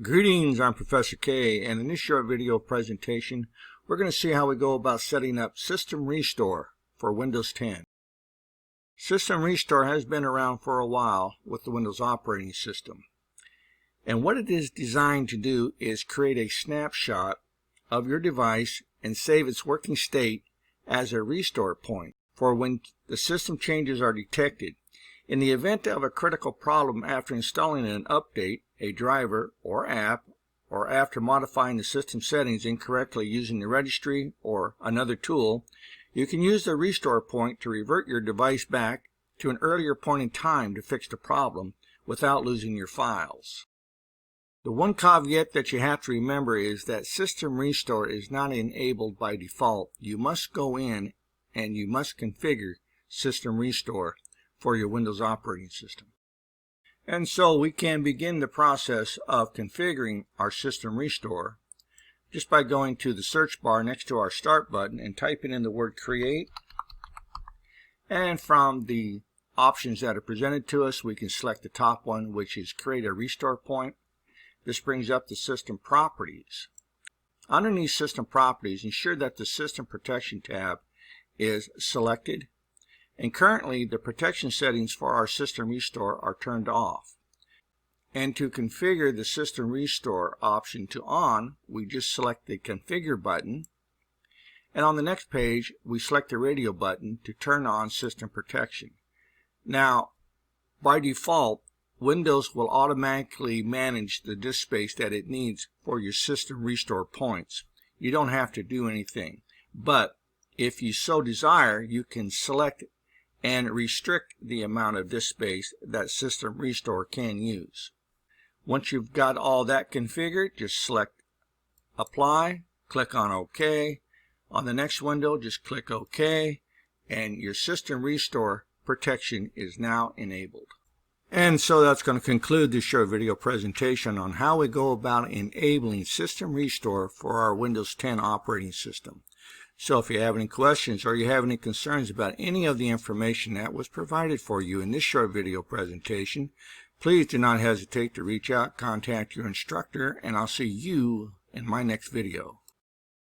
Greetings, I'm Professor K, and in this short video presentation, we're going to see how we go about setting up System Restore for Windows 10. System Restore has been around for a while with the Windows operating system. And what it is designed to do is create a snapshot of your device and save its working state as a restore point for when the system changes are detected. In the event of a critical problem after installing an update, a driver or app, or after modifying the system settings incorrectly using the registry or another tool, you can use the restore point to revert your device back to an earlier point in time to fix the problem without losing your files. The one caveat that you have to remember is that System Restore is not enabled by default. You must go in and you must configure System Restore for your Windows operating system. And so we can begin the process of configuring our System Restore just by going to the search bar next to our Start button and typing in the word Create. And from the options that are presented to us, we can select the top one, which is Create a Restore Point. This brings up the System Properties. Underneath System Properties, ensure that the System Protection tab is selected. And currently, the protection settings for our System Restore are turned off. And to configure the System Restore option to on, we just select the Configure button. And on the next page, we select the radio button to turn on System Protection. Now, by default, Windows will automatically manage the disk space that it needs for your System Restore points. You don't have to do anything. But if you so desire, you can select and restrict the amount of disk space that System Restore can use. Once you've got all that configured, just select Apply, click on OK. On the next window, just click OK, and your System Restore protection is now enabled. And so that's going to conclude this short video presentation on how we go about enabling System Restore for our Windows 10 operating system. So if you have any questions or you have any concerns about any of the information that was provided for you in this short video presentation, please do not hesitate to reach out, contact your instructor, and I'll see you in my next video.